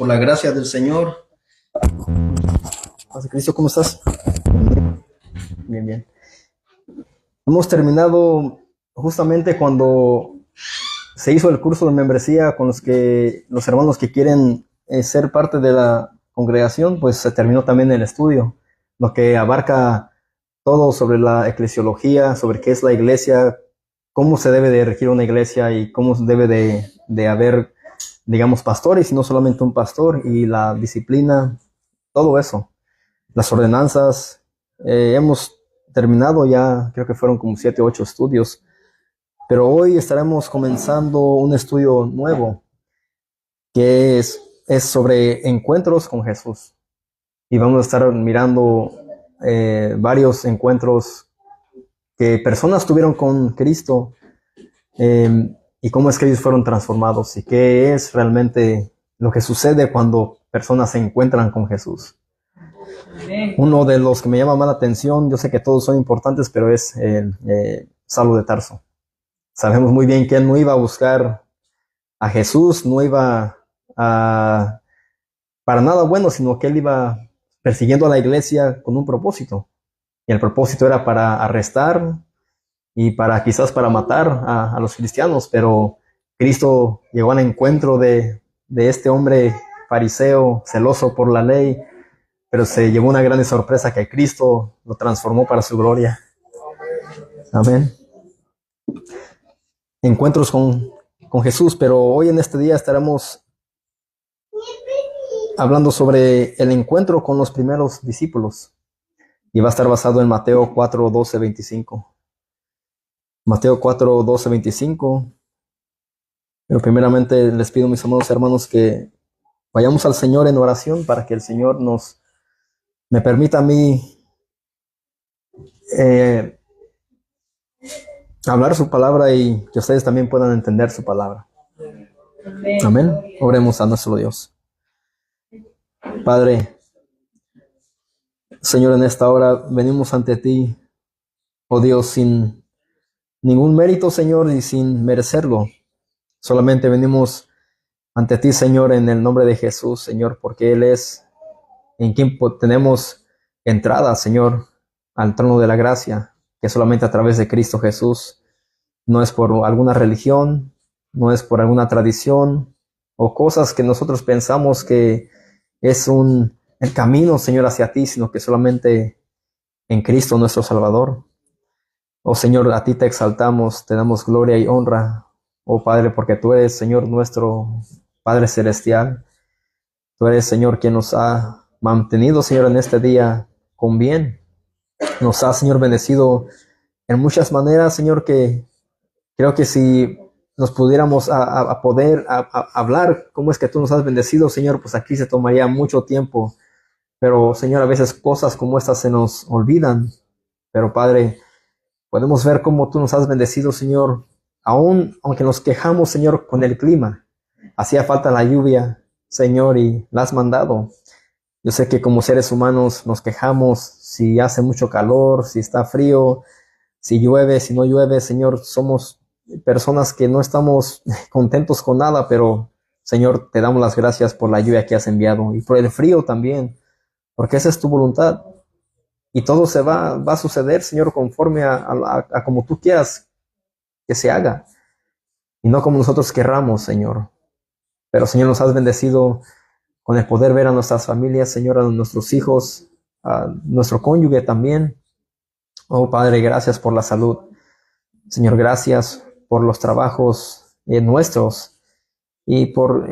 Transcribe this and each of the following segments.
por la gracia del Señor. Padre Cristo, ¿cómo estás? Bien, bien. Hemos terminado justamente cuando se hizo el curso de membresía con los hermanos que quieren ser parte de la congregación, pues se terminó también el estudio, lo que abarca todo sobre la eclesiología, sobre qué es la iglesia, cómo se debe de regir una iglesia y cómo debe de haber, digamos, pastores y no solamente un pastor, y la disciplina, todo eso, las ordenanzas. Hemos terminado ya, creo que fueron como 7 o 8 estudios, pero hoy estaremos comenzando un estudio nuevo que es sobre encuentros con Jesús, y vamos a estar mirando varios encuentros que personas tuvieron con Cristo, y cómo es que ellos fueron transformados y qué es realmente lo que sucede cuando personas se encuentran con Jesús. Uno de los que me llama más la atención, yo sé que todos son importantes, pero es Saulo de Tarso. Sabemos muy bien que él no iba a buscar a Jesús, no iba para nada bueno, sino que él iba persiguiendo a la iglesia con un propósito. Y el propósito era para arrestar y quizás para matar a los cristianos, pero Cristo llegó al encuentro de este hombre fariseo, celoso por la ley, pero se llevó una gran sorpresa, que Cristo lo transformó para su gloria. Amén. Encuentros con Jesús, pero hoy en este día estaremos hablando sobre el encuentro con los primeros discípulos, y va a estar basado en Mateo 4, 12, 25. Mateo 4, 12, 25. Pero primeramente les pido, mis amados hermanos, que vayamos al Señor en oración para que el Señor me permita a mí hablar su palabra y que ustedes también puedan entender su palabra. Amén. Oremos a nuestro Dios. Padre, Señor, en esta hora venimos ante ti, oh Dios, sin ningún mérito, Señor, y sin merecerlo. Solamente venimos ante ti, Señor, en el nombre de Jesús, Señor, porque Él es en quien tenemos entrada, Señor, al trono de la gracia, que solamente a través de Cristo Jesús. No es por alguna religión, no es por alguna tradición o cosas que nosotros pensamos que es el camino, Señor, hacia ti, sino que solamente en Cristo nuestro Salvador. Oh Señor, a ti te exaltamos, te damos gloria y honra, oh Padre, porque tú eres, Señor, nuestro Padre Celestial. Tú eres, Señor, quien nos ha mantenido, Señor, en este día con bien. Nos ha, Señor, bendecido en muchas maneras, Señor, que creo que si nos pudiéramos poder hablar cómo es que tú nos has bendecido, Señor, pues aquí se tomaría mucho tiempo. Pero, Señor, a veces cosas como estas se nos olvidan. Pero, Padre, podemos ver cómo tú nos has bendecido, Señor, aunque nos quejamos, Señor, con el clima. Hacía falta la lluvia, Señor, y la has mandado. Yo sé que como seres humanos nos quejamos si hace mucho calor, si está frío, si llueve, si no llueve, Señor. Somos personas que no estamos contentos con nada, pero, Señor, te damos las gracias por la lluvia que has enviado y por el frío también, porque esa es tu voluntad. Y todo va a suceder, Señor, conforme a como tú quieras que se haga, y no como nosotros querramos, Señor. Pero, Señor, nos has bendecido con el poder ver a nuestras familias, Señor, a nuestros hijos, a nuestro cónyuge también. Oh, Padre, gracias por la salud. Señor, gracias por los trabajos nuestros y por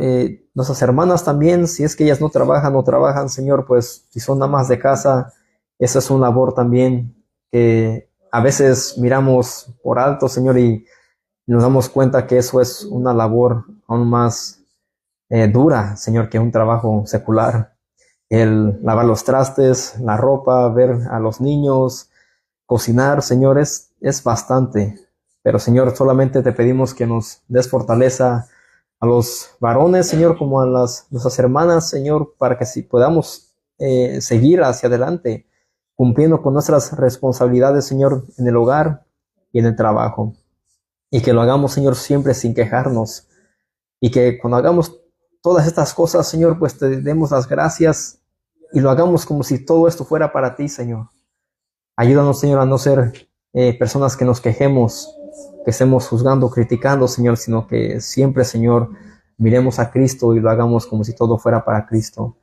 nuestras hermanas también. Si es que ellas no trabajan, Señor, pues si son amas de casa, esa es una labor también que a veces miramos por alto, Señor, y nos damos cuenta que eso es una labor aún más dura, Señor, que un trabajo secular. El lavar los trastes, la ropa, ver a los niños, cocinar, Señor, es bastante. Pero, Señor, solamente te pedimos que nos des fortaleza a los varones, Señor, como a nuestras hermanas, Señor, para que si podamos seguir hacia adelante, cumpliendo con nuestras responsabilidades, Señor, en el hogar y en el trabajo. Y que lo hagamos, Señor, siempre sin quejarnos. Y que cuando hagamos todas estas cosas, Señor, pues te demos las gracias y lo hagamos como si todo esto fuera para ti, Señor. Ayúdanos, Señor, a no ser personas que nos quejemos, que estemos juzgando, criticando, Señor, sino que siempre, Señor, miremos a Cristo y lo hagamos como si todo fuera para Cristo.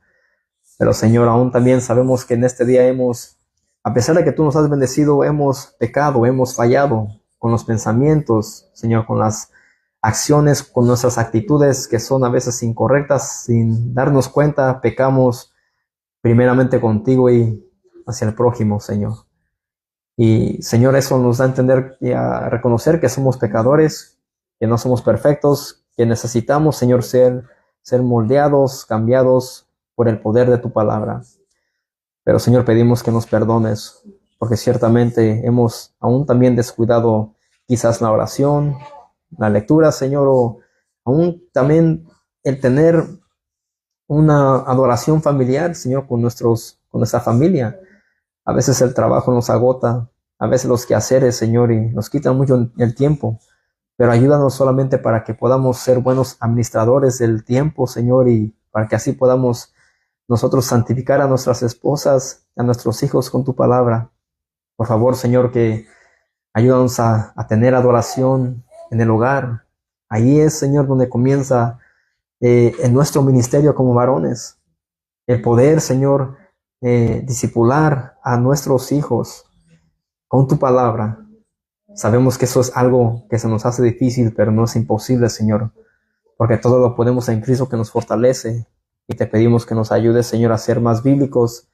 Pero, Señor, aún también sabemos que en este día a pesar de que tú nos has bendecido, hemos pecado, hemos fallado con los pensamientos, Señor, con las acciones, con nuestras actitudes que son a veces incorrectas, sin darnos cuenta, pecamos primeramente contigo y hacia el prójimo, Señor. Y, Señor, eso nos da a entender y a reconocer que somos pecadores, que no somos perfectos, que necesitamos, Señor, ser moldeados, cambiados por el poder de tu palabra. Pero, Señor, pedimos que nos perdones, porque ciertamente hemos aún también descuidado quizás la oración, la lectura, Señor, o aún también el tener una adoración familiar, Señor, con nuestra familia. A veces el trabajo nos agota, a veces los quehaceres, Señor, y nos quitan mucho el tiempo, pero ayúdanos solamente para que podamos ser buenos administradores del tiempo, Señor, y para que así podamos nosotros santificar a nuestras esposas, a nuestros hijos con tu palabra. Por favor, Señor, que ayúdanos a tener adoración en el hogar. Ahí es, Señor, donde comienza en nuestro ministerio como varones, el poder, Señor, discipular a nuestros hijos con tu palabra. Sabemos que eso es algo que se nos hace difícil, pero no es imposible, Señor, porque todo lo podemos en Cristo que nos fortalece. Y te pedimos que nos ayudes, Señor, a ser más bíblicos,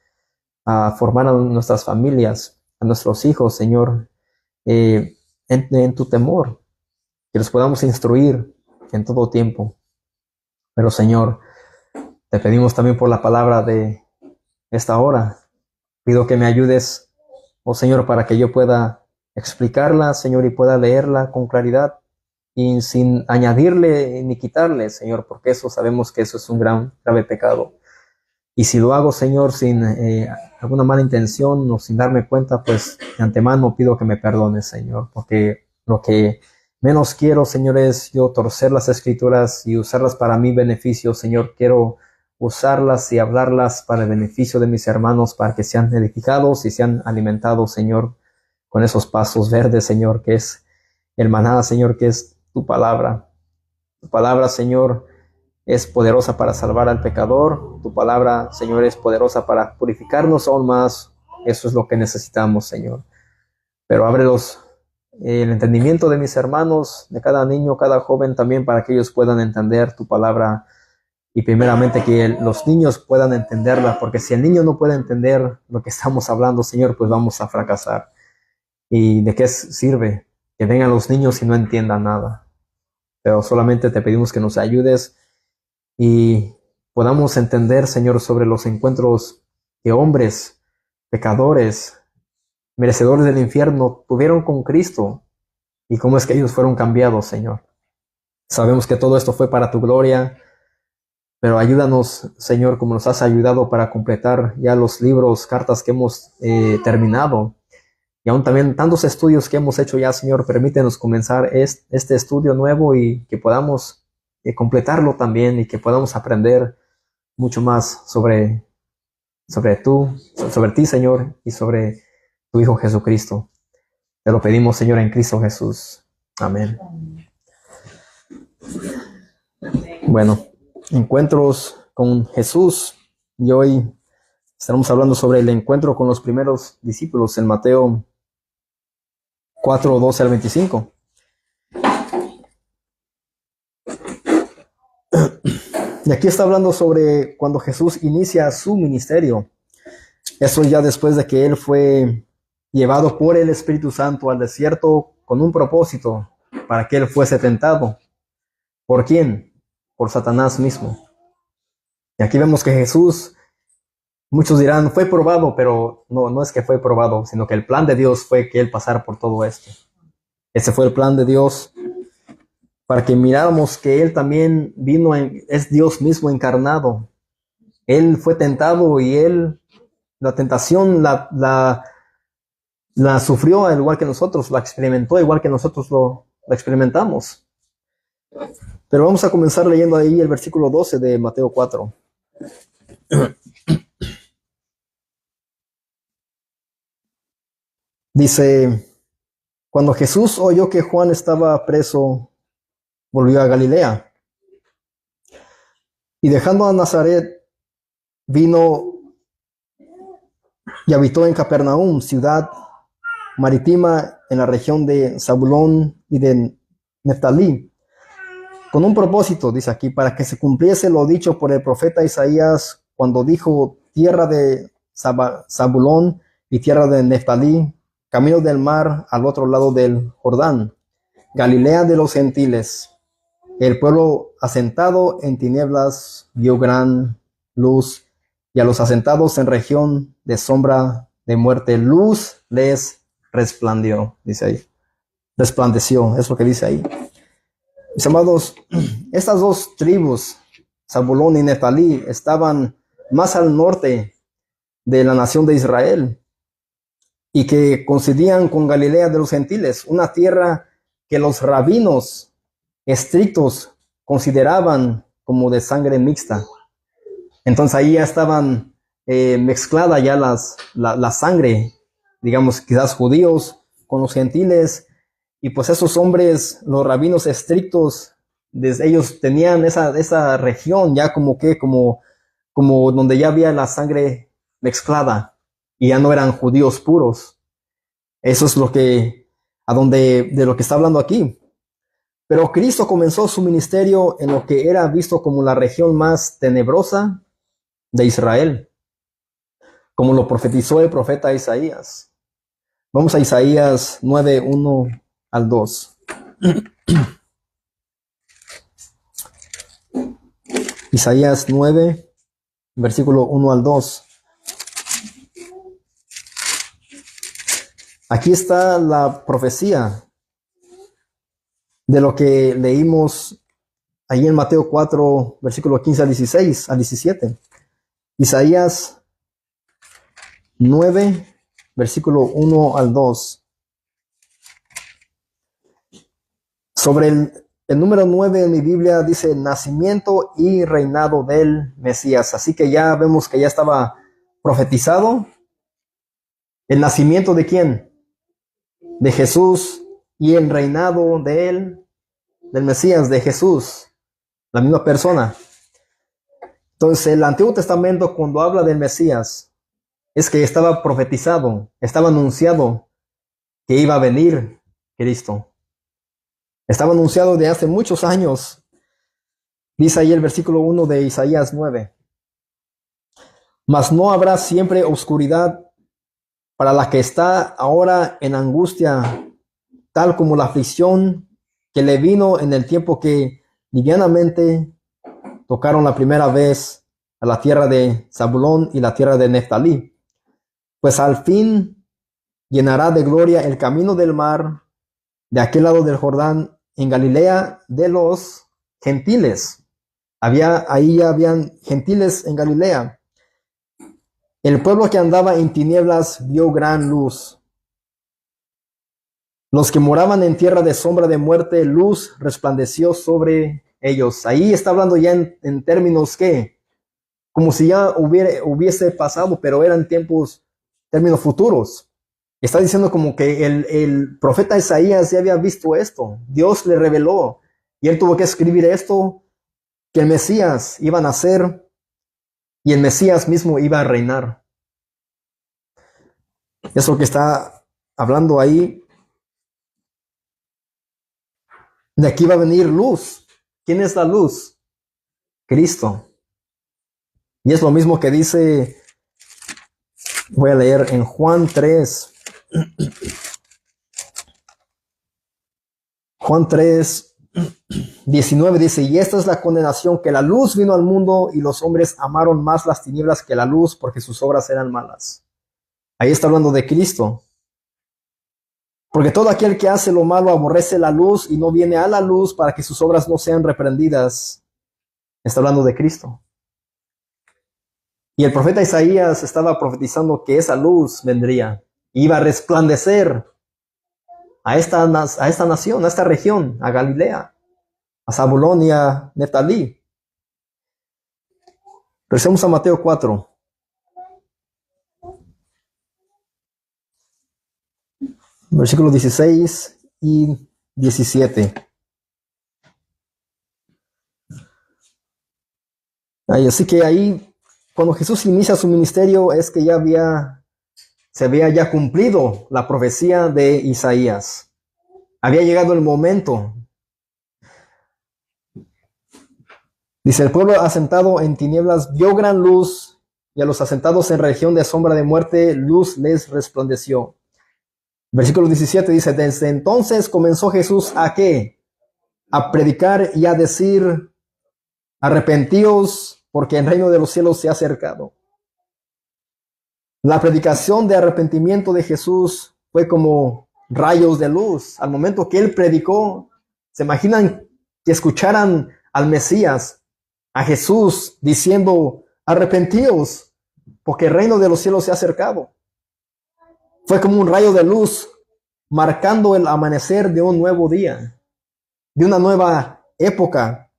a formar a nuestras familias, a nuestros hijos, Señor, en tu temor, que los podamos instruir en todo tiempo. Pero, Señor, te pedimos también por la palabra de esta hora. Pido que me ayudes, oh Señor, para que yo pueda explicarla, Señor, y pueda leerla con claridad y sin añadirle ni quitarle, Señor, porque eso sabemos que eso es un grave pecado. Y si lo hago, Señor, sin alguna mala intención o sin darme cuenta, pues de antemano pido que me perdones, Señor, porque lo que menos quiero, Señor, es yo torcer las Escrituras y usarlas para mi beneficio, Señor. Quiero usarlas y hablarlas para el beneficio de mis hermanos, para que sean edificados y sean alimentados, Señor, con esos pasos verdes, Señor, que es el maná, Señor, que es tu palabra. Tu palabra, Señor, es poderosa para salvar al pecador. Tu palabra, Señor, es poderosa para purificarnos aún más. Eso es lo que necesitamos, Señor. Pero ábrelos el entendimiento de mis hermanos, de cada niño, cada joven también, para que ellos puedan entender tu palabra y primeramente que los niños puedan entenderla, porque si el niño no puede entender lo que estamos hablando, Señor, pues vamos a fracasar. ¿Y de qué sirve que vengan los niños y no entiendan nada? Pero solamente te pedimos que nos ayudes y podamos entender, Señor, sobre los encuentros que hombres, pecadores, merecedores del infierno tuvieron con Cristo y cómo es que ellos fueron cambiados, Señor. Sabemos que todo esto fue para tu gloria, pero ayúdanos, Señor, como nos has ayudado para completar ya los libros, cartas que hemos terminado. Y aún también tantos estudios que hemos hecho ya, Señor, permítenos comenzar este estudio nuevo y que podamos completarlo también y que podamos aprender mucho más sobre ti, Señor, y sobre tu Hijo Jesucristo. Te lo pedimos, Señor, en Cristo Jesús. Amén. Bueno, encuentros con Jesús. Y hoy estaremos hablando sobre el encuentro con los primeros discípulos en Mateo 4, 12 al 25. Y aquí está hablando sobre cuando Jesús inicia su ministerio. Eso ya después de que él fue llevado por el Espíritu Santo al desierto con un propósito, para que él fuese tentado. ¿Por quién? Por Satanás mismo. Y aquí vemos que Jesús, muchos dirán, fue probado, pero no es que fue probado, sino que el plan de Dios fue que él pasara por todo esto. Ese fue el plan de Dios, para que miráramos que él también es Dios mismo encarnado. Él fue tentado y la tentación la sufrió al igual que nosotros, la experimentó igual que nosotros lo experimentamos. Pero vamos a comenzar leyendo ahí el versículo 12 de Mateo 4. Dice, cuando Jesús oyó que Juan estaba preso, volvió a Galilea. Y dejando a Nazaret, vino y habitó en Capernaum, ciudad marítima en la región de Zabulón y de Neftalí, con un propósito, dice aquí, para que se cumpliese lo dicho por el profeta Isaías cuando dijo, tierra de Zabulón y tierra de Neftalí, camino del mar al otro lado del Jordán, Galilea de los gentiles. El pueblo asentado en tinieblas vio gran luz, y a los asentados en región de sombra de muerte, luz les resplandeció, dice ahí. Resplandeció, es lo que dice ahí. Mis amados, estas dos tribus, Zabulón y Neftalí, estaban más al norte de la nación de Israel y que coincidían con Galilea de los gentiles, una tierra que los rabinos estrictos consideraban como de sangre mixta. Entonces ahí ya estaban mezclada ya la sangre, digamos, quizás judíos con los gentiles, y pues esos hombres, los rabinos estrictos, ellos tenían esa región ya como donde ya había la sangre mezclada, y ya no eran judíos puros. Eso es de lo que está hablando aquí. Pero Cristo comenzó su ministerio en lo que era visto como la región más tenebrosa de Israel, como lo profetizó el profeta Isaías. Vamos a Isaías 9, 1 al 2. Isaías 9, versículo 1 al 2. Aquí está la profecía de lo que leímos ahí en Mateo 4, versículo 15 al 16, al 17. Isaías 9, versículo 1 al 2. Sobre el número 9 en mi Biblia dice nacimiento y reinado del Mesías. Así que ya vemos que ya estaba profetizado el nacimiento de quién, de Jesús, y el reinado de él, del Mesías, de Jesús, la misma persona. Entonces el Antiguo Testamento, cuando habla del Mesías, es que estaba profetizado, estaba anunciado que iba a venir Cristo. Estaba anunciado de hace muchos años. Dice ahí el versículo 1 de Isaías 9. Mas no habrá siempre oscuridad para la que está ahora en angustia, tal como la aflicción que le vino en el tiempo que livianamente tocaron la primera vez a la tierra de Zabulón y la tierra de Neftalí. Pues al fin llenará de gloria el camino del mar de aquel lado del Jordán, en Galilea de los gentiles. Ahí ya habían gentiles en Galilea. El pueblo que andaba en tinieblas vio gran luz. Los que moraban en tierra de sombra de muerte, luz resplandeció sobre ellos. Ahí está hablando ya en términos que, como si ya hubiese pasado, pero eran términos futuros. Está diciendo como que el profeta Isaías ya había visto esto. Dios le reveló y él tuvo que escribir esto, que el Mesías iba a nacer y el Mesías mismo iba a reinar. Eso que está hablando ahí, de aquí va a venir luz. ¿Quién es la luz? Cristo. Y es lo mismo que dice, voy a leer en Juan 3. Juan 3, 19 dice, y esta es la condenación, que la luz vino al mundo y los hombres amaron más las tinieblas que la luz porque sus obras eran malas. Ahí está hablando de Cristo. Porque todo aquel que hace lo malo aborrece la luz y no viene a la luz para que sus obras no sean reprendidas. Está hablando de Cristo. Y el profeta Isaías estaba profetizando que esa luz vendría. Iba a resplandecer a esta nación, a esta región, a Galilea, a Zabulón y a Neftalí. Regresemos a Mateo 4. Versículos 16 y 17. Así que ahí, cuando Jesús inicia su ministerio, es que se había ya cumplido la profecía de Isaías. Había llegado el momento. Dice, el pueblo asentado en tinieblas vio gran luz, y a los asentados en región de sombra de muerte, luz les resplandeció. Versículo 17 dice, desde entonces comenzó Jesús ¿a qué? A predicar y a decir, arrepentíos, porque el reino de los cielos se ha acercado. La predicación de arrepentimiento de Jesús fue como rayos de luz. Al momento que él predicó, ¿se imaginan que escucharan al Mesías, a Jesús, diciendo, arrepentíos, porque el reino de los cielos se ha acercado? Fue como un rayo de luz marcando el amanecer de un nuevo día, de una nueva época.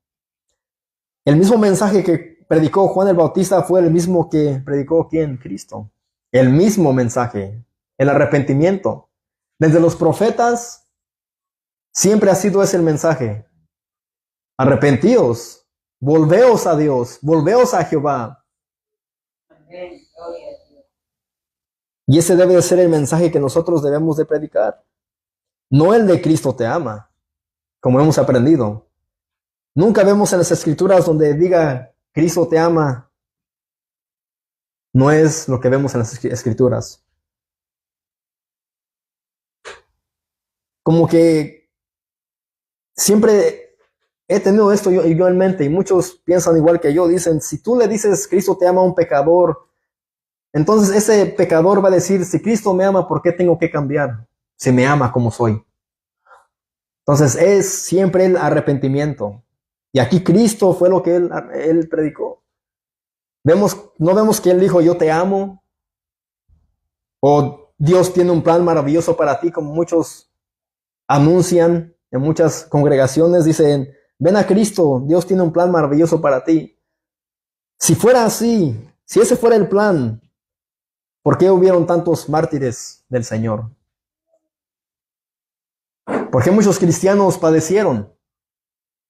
El mismo mensaje que predicó Juan el Bautista fue el mismo que predicó ¿quién? Cristo. El mismo mensaje, el arrepentimiento. Desde los profetas siempre ha sido ese el mensaje. Arrepentíos, volveos a Dios, volveos a Jehová. Y ese debe de ser el mensaje que nosotros debemos de predicar. No el de Cristo te ama, como hemos aprendido. Nunca vemos en las Escrituras donde diga Cristo te ama. No es lo que vemos en las Escrituras. Como que siempre he tenido esto yo en mente, y muchos piensan igual que yo. Dicen, si tú le dices Cristo te ama a un pecador, entonces ese pecador va a decir, si Cristo me ama, ¿por qué tengo que cambiar? Si me ama como soy. Entonces es siempre el arrepentimiento. Y aquí Cristo fue lo que él predicó. No vemos que él dijo, yo te amo, o Dios tiene un plan maravilloso para ti, como muchos anuncian en muchas congregaciones. Dicen, ven a Cristo, Dios tiene un plan maravilloso para ti. Si fuera así, si ese fuera el plan, ¿por qué hubieron tantos mártires del Señor? ¿Por qué muchos cristianos padecieron?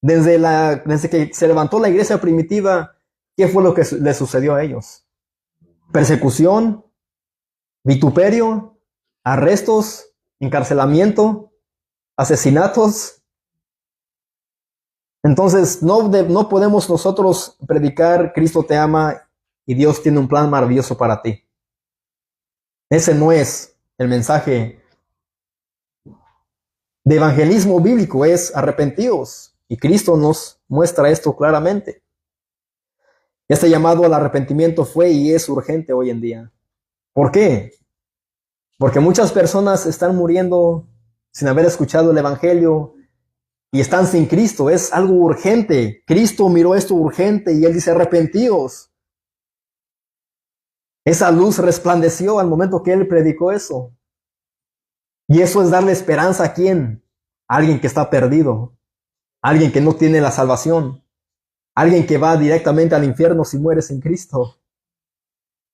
Desde que se levantó la iglesia primitiva, ¿qué fue lo que les sucedió a ellos? Persecución, vituperio, arrestos, encarcelamiento, asesinatos. Entonces, no podemos nosotros predicar Cristo te ama y Dios tiene un plan maravilloso para ti. Ese no es el mensaje de evangelismo bíblico, es arrepentíos. Y Cristo nos muestra esto claramente. Este llamado al arrepentimiento fue y es urgente hoy en día. ¿Por qué? Porque muchas personas están muriendo sin haber escuchado el evangelio y están sin Cristo. Es algo urgente. Cristo miró esto urgente y él dice, arrepentíos. Esa luz resplandeció al momento que él predicó eso. Y eso es darle esperanza ¿a quién? A alguien que está perdido. Alguien que no tiene la salvación. Alguien que va directamente al infierno si muere sin Cristo.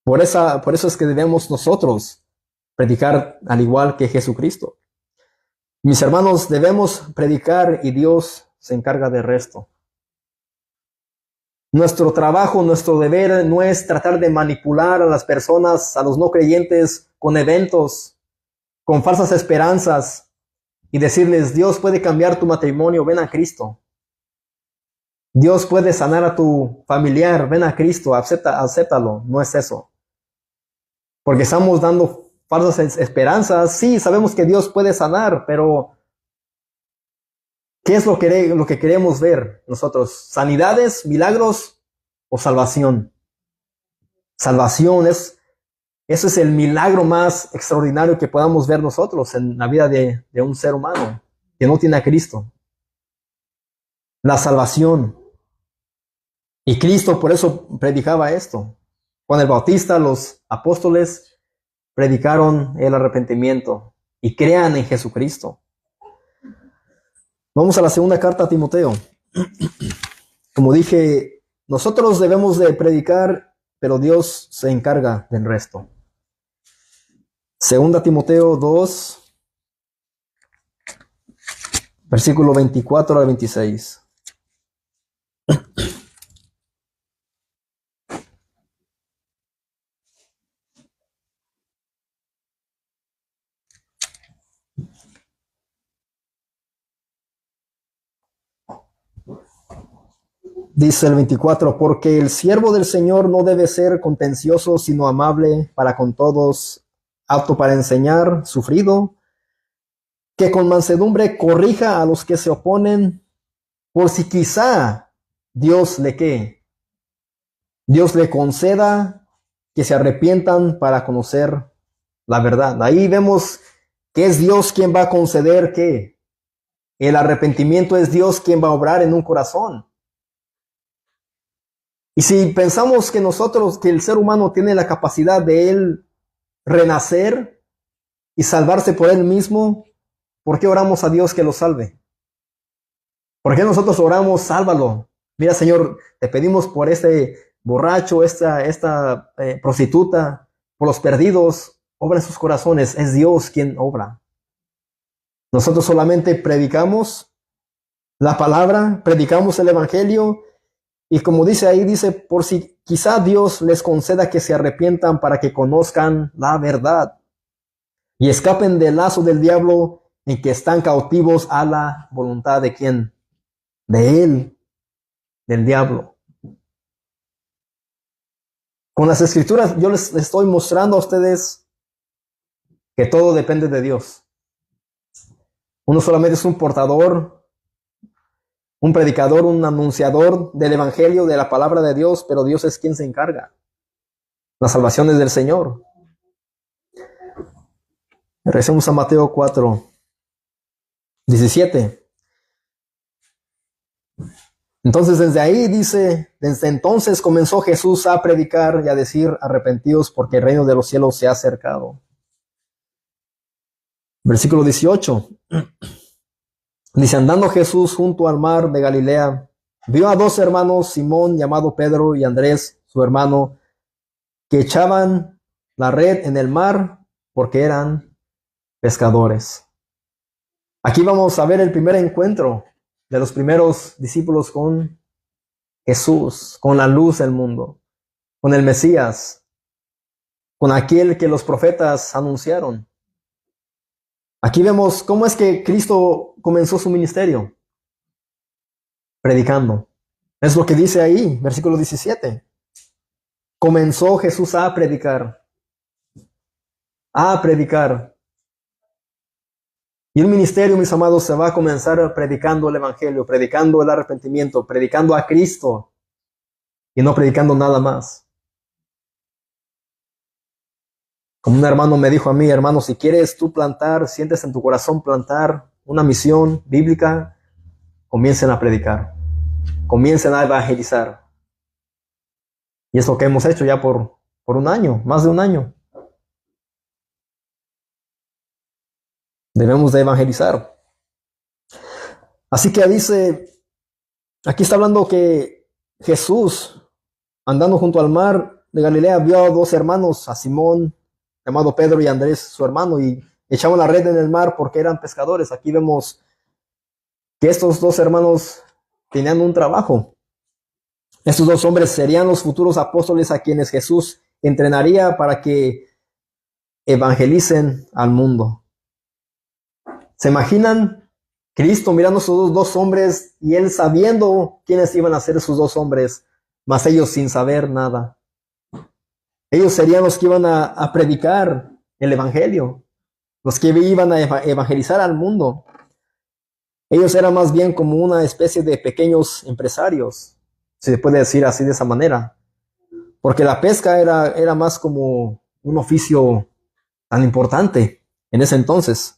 Por eso es que debemos nosotros predicar al igual que Jesucristo. Mis hermanos, debemos predicar y Dios se encarga del resto. Nuestro trabajo, nuestro deber no es tratar de manipular a las personas, a los no creyentes, con eventos, con falsas esperanzas, y decirles, Dios puede cambiar tu matrimonio, ven a Cristo. Dios puede sanar a tu familiar, ven a Cristo, acéptalo. No es eso. Porque estamos dando falsas esperanzas. Sí, sabemos que Dios puede sanar, pero ¿qué es lo que queremos ver nosotros? ¿Sanidades, milagros o salvación? Salvación eso es el milagro más extraordinario que podamos ver nosotros en la vida de un ser humano que no tiene a Cristo. La salvación. Y Cristo por eso predicaba esto. Juan el Bautista, los apóstoles predicaron el arrepentimiento y crean en Jesucristo. Vamos a la segunda carta a Timoteo. Como dije, nosotros debemos de predicar, pero Dios se encarga del resto. Segunda Timoteo 2, versículo 24 al 26. Dice el 24, porque el siervo del Señor no debe ser contencioso, sino amable para con todos, apto para enseñar, sufrido, que con mansedumbre corrija a los que se oponen, por si quizá Dios le ¿qué? Dios le conceda que se arrepientan para conocer la verdad. Ahí vemos que es Dios quien va a conceder que el arrepentimiento, es Dios quien va a obrar en un corazón. Y si pensamos que nosotros, que el ser humano tiene la capacidad de él renacer y salvarse por él mismo, ¿por qué oramos a Dios que lo salve? ¿Por qué nosotros oramos, sálvalo? Mira, Señor, te pedimos por este borracho, esta prostituta, por los perdidos, obra en sus corazones. Es Dios quien obra. Nosotros solamente predicamos la palabra, predicamos el evangelio, y como dice ahí, dice, por si quizá Dios les conceda que se arrepientan para que conozcan la verdad y escapen del lazo del diablo en que están cautivos a la voluntad de ¿quién? De él, del diablo. Con las escrituras yo les estoy mostrando a ustedes que todo depende de Dios. Uno solamente es un portador, un predicador, un anunciador del evangelio, de la palabra de Dios, pero Dios es quien se encarga. La salvación es del Señor. Regresemos a Mateo 4, 17. Entonces desde ahí dice, desde entonces comenzó Jesús a predicar y a decir, arrepentidos porque el reino de los cielos se ha acercado. Versículo 18. Dice, andando Jesús junto al mar de Galilea, vio a dos hermanos, Simón llamado Pedro y Andrés, su hermano, que echaban la red en el mar porque eran pescadores. Aquí vamos a ver el primer encuentro de los primeros discípulos con Jesús, con la luz del mundo, con el Mesías, con aquel que los profetas anunciaron. Aquí vemos cómo es que Cristo comenzó su ministerio, predicando. Es lo que dice ahí, versículo 17. Comenzó Jesús a predicar. A predicar. Y el ministerio, mis amados, se va a comenzar predicando el evangelio, predicando el arrepentimiento, predicando a Cristo y no predicando nada más. Como un hermano me dijo a mí, hermano, si quieres tú plantar, sientes en tu corazón plantar una misión bíblica, comiencen a predicar, comiencen a evangelizar. Y es lo que hemos hecho ya por un año, más de un año. Debemos de evangelizar. Así que dice, aquí está hablando que Jesús, andando junto al mar de Galilea, vio a dos hermanos, a Simón, llamado Pedro, y Andrés, su hermano, y echaban la red en el mar porque eran pescadores. Aquí vemos que estos dos hermanos tenían un trabajo. Estos dos hombres serían los futuros apóstoles a quienes Jesús entrenaría para que evangelicen al mundo. ¿Se imaginan Cristo mirando a esos dos hombres y él sabiendo quiénes iban a ser esos dos hombres, mas ellos sin saber nada? Ellos serían los que iban a predicar el evangelio, los que iban a evangelizar al mundo. Ellos eran más bien como una especie de pequeños empresarios, si se puede decir así de esa manera, porque la pesca era más como un oficio tan importante en ese entonces.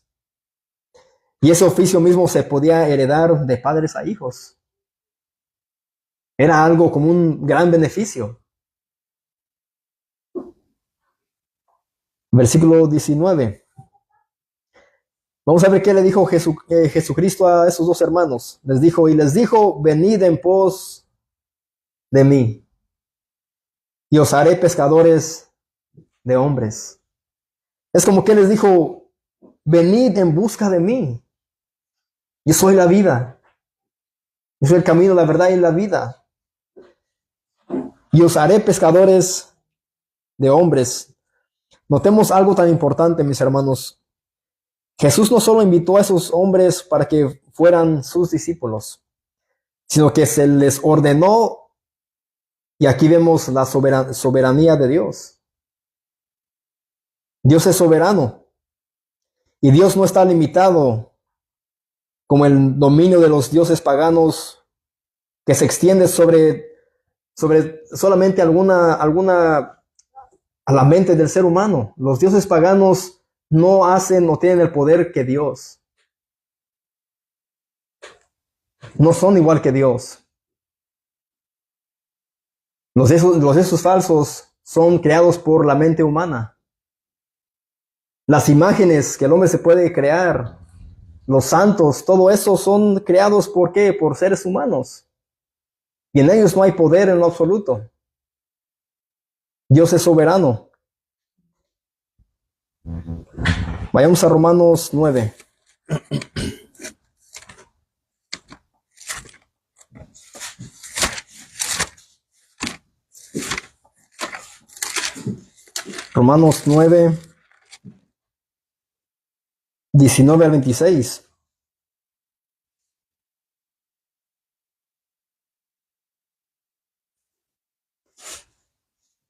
Y ese oficio mismo se podía heredar de padres a hijos. Era algo como un gran beneficio. Versículo 19. Vamos a ver qué le dijo Jesucristo a esos dos hermanos. Les dijo, venid en pos de mí, y os haré pescadores de hombres. Es como que les dijo, venid en busca de mí. Yo soy la vida. Yo soy el camino, la verdad y la vida. Y os haré pescadores de hombres. Notemos algo tan importante, mis hermanos. Jesús no solo invitó a esos hombres para que fueran sus discípulos, sino que se les ordenó, y aquí vemos la soberanía de Dios. Dios es soberano, y Dios no está limitado como el dominio de los dioses paganos que se extiende sobre solamente alguna a la mente del ser humano. Los dioses paganos no tienen el poder que Dios. No son igual que Dios. Los dioses falsos son creados por la mente humana. Las imágenes que el hombre se puede crear, los santos, todo eso son creados ¿por qué? Por seres humanos. Y en ellos no hay poder en lo absoluto. Dios es soberano. Vayamos a Romanos 9. Romanos 9, 19 al 26.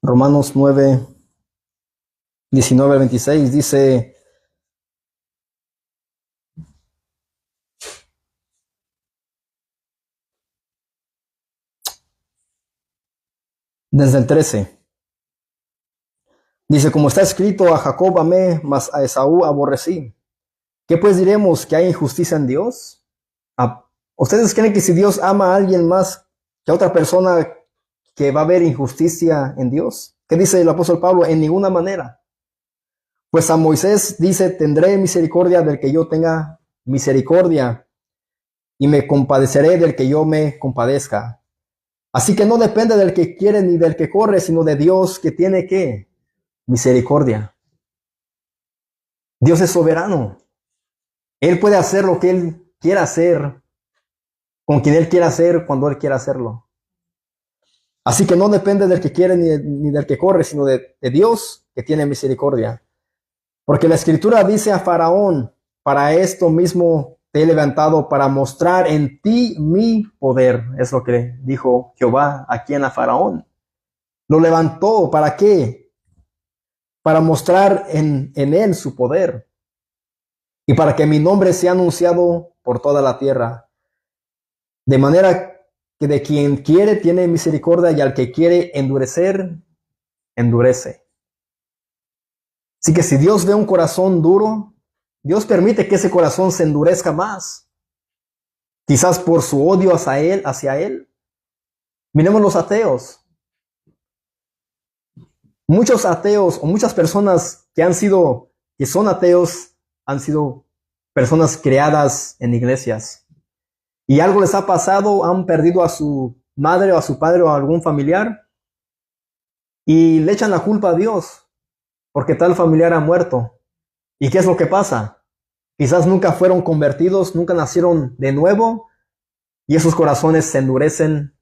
Romanos 9, 19 al 26 dice: desde el 13. Dice, como está escrito, a Jacob amé, mas a Esaú aborrecí. ¿Qué pues diremos? ¿Que hay injusticia en Dios? ¿Ustedes creen que si Dios ama a alguien más que a otra persona, que va a haber injusticia en Dios? ¿Qué dice el apóstol Pablo? En ninguna manera. Pues a Moisés dice, tendré misericordia del que yo tenga misericordia, y me compadeceré del que yo me compadezca. Así que no depende del que quiere ni del que corre, sino de Dios, que tiene ¿qué? Misericordia. Dios es soberano. Él puede hacer lo que Él quiera hacer, con quien Él quiera hacer, cuando Él quiera hacerlo. Así que no depende del que quiere ni del que corre, sino de Dios, que tiene misericordia. Porque la Escritura dice a Faraón, para esto mismo te he levantado, para mostrar en ti mi poder. Es lo que dijo Jehová aquí en a Faraón. Lo levantó, ¿para qué? Para mostrar en él su poder, y para que mi nombre sea anunciado por toda la tierra. De manera que de quien quiere tiene misericordia, y al que quiere endurecer, endurece. Así que si Dios ve un corazón duro, Dios permite que ese corazón se endurezca más. Quizás por su odio hacia él. Miremos los ateos. Muchos ateos o muchas personas que son ateos, han sido personas creadas en iglesias. Y algo les ha pasado, han perdido a su madre o a su padre o a algún familiar, y le echan la culpa a Dios porque tal familiar ha muerto. ¿Y qué es lo que pasa? Quizás nunca fueron convertidos, nunca nacieron de nuevo, y esos corazones se endurecen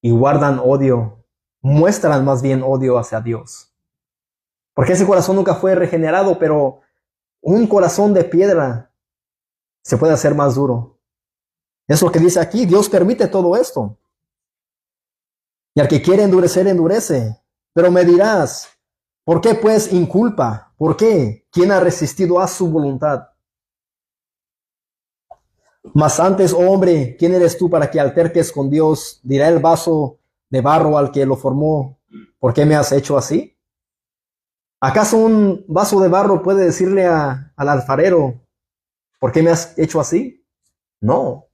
y guardan odio, muestran más bien odio hacia Dios. Porque ese corazón nunca fue regenerado, pero un corazón de piedra se puede hacer más duro. Es lo que dice aquí, Dios permite todo esto. Y al que quiere endurecer, endurece. Pero me dirás, ¿por qué pues inculpa? ¿Por qué? ¿Quién ha resistido a su voluntad? Mas antes, oh hombre, ¿quién eres tú para que alterques con Dios? Dirá el vaso de barro al que lo formó, ¿por qué me has hecho así? ¿Acaso un vaso de barro puede decirle al alfarero, ¿por qué me has hecho así? No.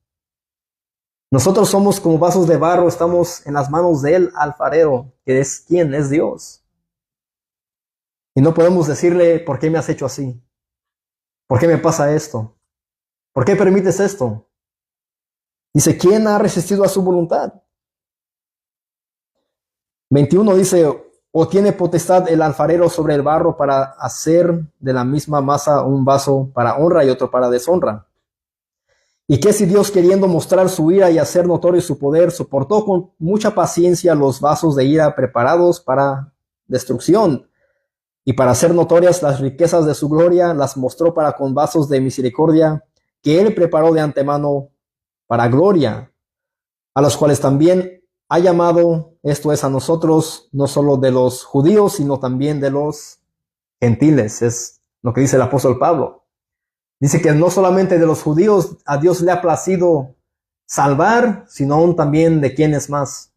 Nosotros somos como vasos de barro, estamos en las manos del alfarero, que es ¿quién? Es Dios. Y no podemos decirle, ¿por qué me has hecho así? ¿Por qué me pasa esto? ¿Por qué permites esto? Dice, ¿quién ha resistido a su voluntad? 21 dice, ¿o tiene potestad el alfarero sobre el barro para hacer de la misma masa un vaso para honra y otro para deshonra? ¿Y qué si Dios, queriendo mostrar su ira y hacer notorio su poder, soportó con mucha paciencia los vasos de ira preparados para destrucción, y para hacer notorias las riquezas de su gloria, las mostró para con vasos de misericordia que él preparó de antemano para gloria, a los cuales también ha llamado, esto es, a nosotros, no solo de los judíos, sino también de los gentiles. Es lo que dice el apóstol Pablo. Dice que no solamente de los judíos a Dios le ha placido salvar, sino aún también de quienes más,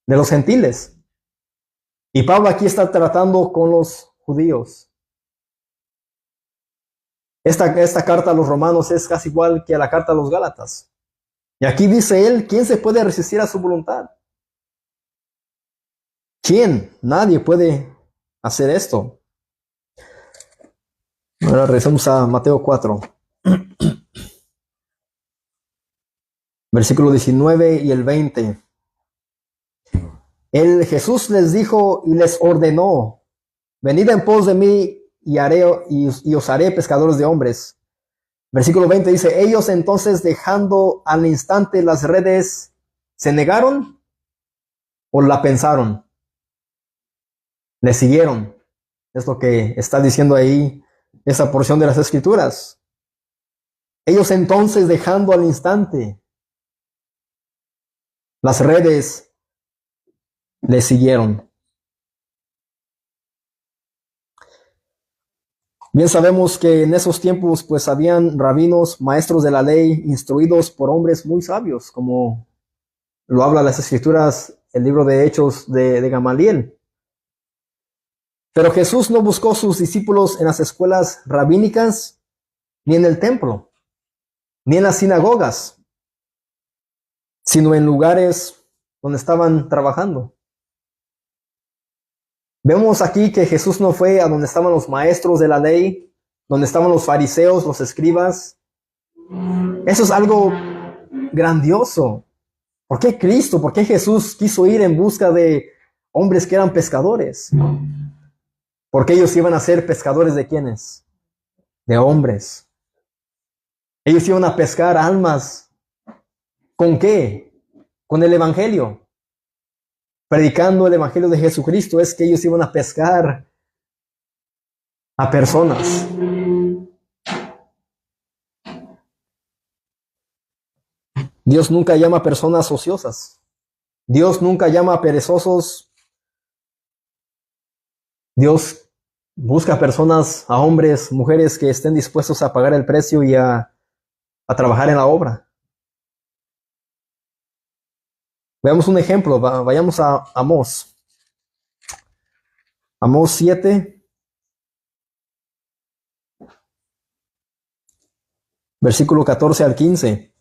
de los gentiles. Y Pablo aquí está tratando con los judíos. Esta carta a los romanos es casi igual que a la carta a los gálatas. Y aquí dice él, ¿quién se puede resistir a su voluntad? ¿Quién? Nadie puede hacer esto. Ahora regresamos a Mateo 4. Versículo 19 y el 20. Jesús les dijo y les ordenó, venid en pos de mí y os haré pescadores de hombres. Versículo 20 dice, ellos entonces dejando al instante las redes, ¿se negaron o la pensaron? Le siguieron. Es lo que está diciendo ahí esa porción de las Escrituras. Ellos entonces dejando al instante las redes, le siguieron. Bien sabemos que en esos tiempos pues habían rabinos, maestros de la ley, instruidos por hombres muy sabios, como lo habla las Escrituras, el libro de Hechos de Gamaliel. Pero Jesús no buscó sus discípulos en las escuelas rabínicas, ni en el templo, ni en las sinagogas, sino en lugares donde estaban trabajando. Vemos aquí que Jesús no fue a donde estaban los maestros de la ley, donde estaban los fariseos, los escribas. Eso es algo grandioso. ¿Por qué Cristo, por qué Jesús quiso ir en busca de hombres que eran pescadores? Porque ellos iban a ser pescadores ¿de quiénes? De hombres. Ellos iban a pescar almas. ¿Con qué? Con el Evangelio. Predicando el Evangelio de Jesucristo es que ellos iban a pescar a personas. Dios nunca llama a personas ociosas. Dios nunca llama a perezosos. Dios busca personas, a hombres, mujeres que estén dispuestos a pagar el precio y a trabajar en la obra. Veamos un ejemplo, vayamos a Amós. Amós 7, versículo 14 al 15.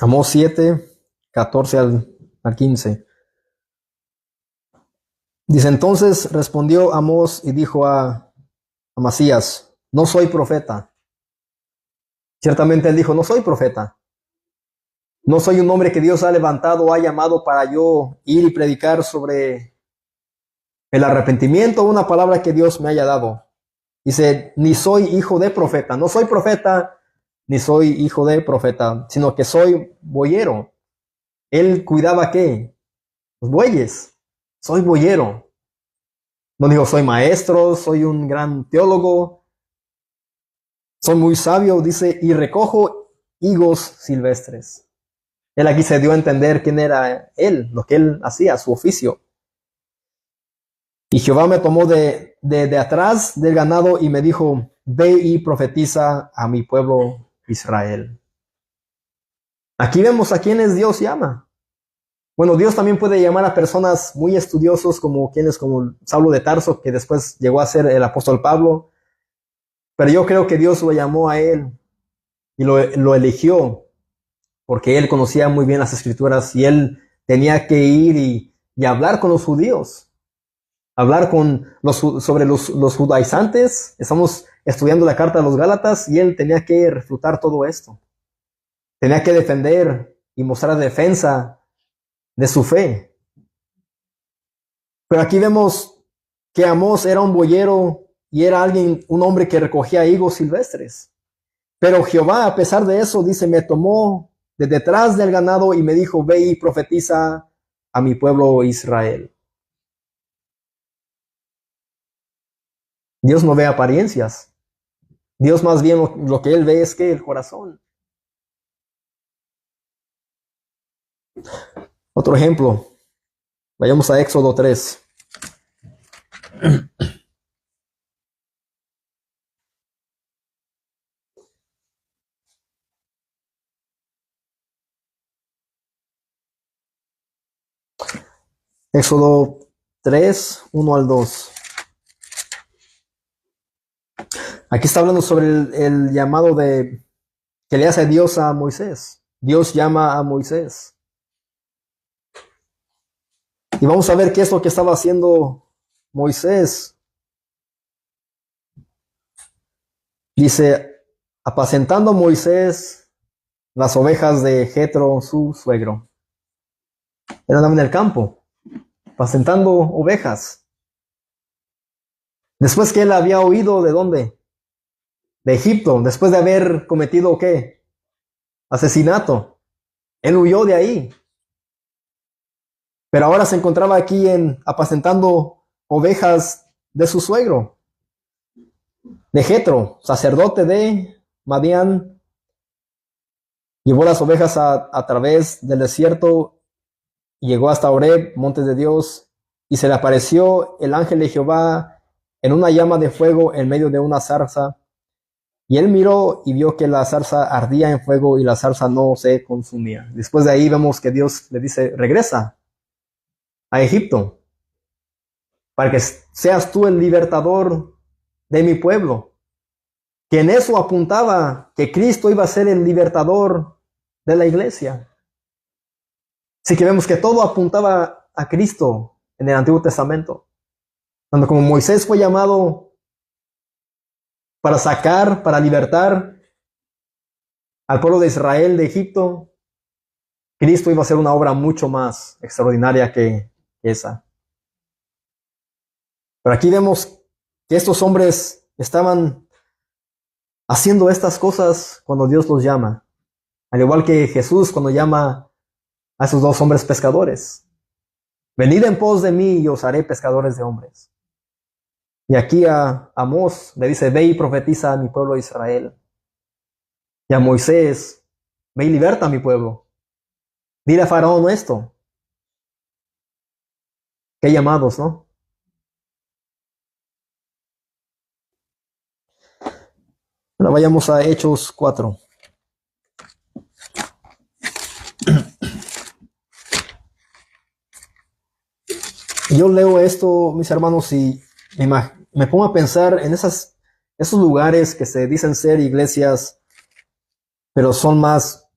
Amós 7, 14 al 15. Dice, entonces respondió Amós y dijo a Amasías, no soy profeta. Ciertamente él dijo, no soy profeta. No soy un hombre que Dios ha levantado o ha llamado para yo ir y predicar sobre el arrepentimiento, una palabra que Dios me haya dado. Dice, ni soy hijo de profeta. No soy profeta, ni soy hijo de profeta, sino que soy boyero. Él cuidaba ¿qué? Los bueyes. Soy boyero. No digo soy maestro, soy un gran teólogo. Soy muy sabio, dice, y recojo higos silvestres. Él aquí se dio a entender quién era él, lo que él hacía, su oficio. Y Jehová me tomó de atrás del ganado y me dijo, ve y profetiza a mi pueblo Israel. Aquí vemos a quienes Dios llama. Bueno, Dios también puede llamar a personas muy estudiosos como Saulo de Tarso, que después llegó a ser el apóstol Pablo. Pero yo creo que Dios lo llamó a él y lo eligió porque él conocía muy bien las escrituras y él tenía que ir y hablar con los judíos, hablar con sobre los judaizantes. Estamos estudiando la carta de los Gálatas y él tenía que refutar todo esto. Tenía que defender y mostrar defensa de su fe. Pero aquí vemos que Amós era un boyero y era un hombre que recogía higos silvestres. Pero Jehová, a pesar de eso, dice, me tomó de detrás del ganado y me dijo, ve y profetiza a mi pueblo Israel. Dios no ve apariencias. Dios más bien lo que él ve es que el corazón. Otro ejemplo. Vayamos a Éxodo 3. Éxodo 3, 1 al 2. Aquí está hablando sobre el llamado que le hace Dios a Moisés. Dios llama a Moisés. Y vamos a ver qué es lo que estaba haciendo Moisés. Dice, apacentando Moisés las ovejas de Jetro, su suegro. Él andaba en el campo, apacentando ovejas. Después que él había huido, ¿de dónde? De Egipto, después de haber cometido, ¿qué? Asesinato. Él huyó de ahí. Pero ahora se encontraba aquí apacentando ovejas de su suegro, de Jetro, sacerdote de Madián. Llevó las ovejas a través del desierto y llegó hasta Horeb, monte de Dios, y se le apareció el ángel de Jehová en una llama de fuego en medio de una zarza. Y él miró y vio que la zarza ardía en fuego y la zarza no se consumía. Después de ahí vemos que Dios le dice, regresa a Egipto, para que seas tú el libertador de mi pueblo. Que en eso apuntaba que Cristo iba a ser el libertador de la iglesia. Así que vemos que todo apuntaba a Cristo en el Antiguo Testamento. Cuando como Moisés fue llamado para libertar al pueblo de Israel de Egipto, Cristo iba a hacer una obra mucho más extraordinaria que esa. Pero aquí vemos que estos hombres estaban haciendo estas cosas cuando Dios los llama. Al igual que Jesús cuando llama a esos dos hombres pescadores. Venid en pos de mí y os haré pescadores de hombres. Y aquí a Amós le dice, ve y profetiza a mi pueblo Israel. Y a Moisés, ve y liberta a mi pueblo. Dile a Faraón esto. Qué llamados, ¿no? Ahora vayamos a Hechos 4. Yo leo esto, mis hermanos, y me pongo a pensar en esos lugares que se dicen ser iglesias, pero son más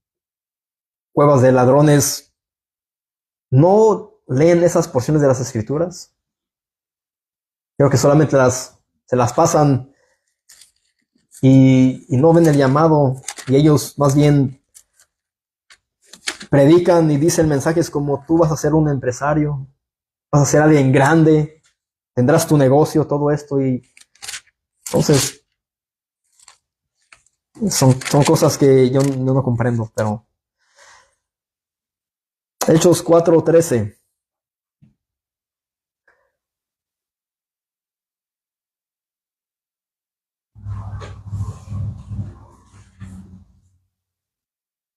cuevas de ladrones. ¿No leen esas porciones de las Escrituras? Creo que solamente se las pasan y no ven el llamado, y ellos más bien predican y dicen mensajes como tú vas a ser un empresario, vas a ser alguien grande, tendrás tu negocio, todo esto, y entonces son cosas que yo no comprendo, pero Hechos 4:13.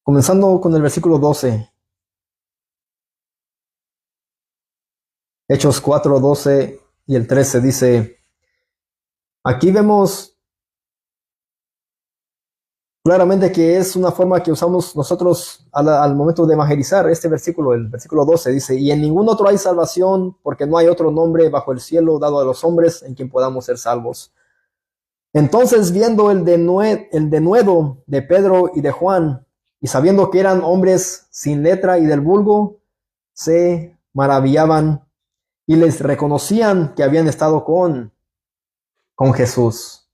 Comenzando con el versículo 12. Hechos 4:12 y el 13 dice, aquí vemos claramente que es una forma que usamos nosotros al momento de evangelizar. Este versículo, el versículo 12 dice, y en ningún otro hay salvación, porque no hay otro nombre bajo el cielo dado a los hombres en quien podamos ser salvos. Entonces, viendo el denuedo de Pedro y de Juan, y sabiendo que eran hombres sin letra y del vulgo, se maravillaban y les reconocían que habían estado con Jesús.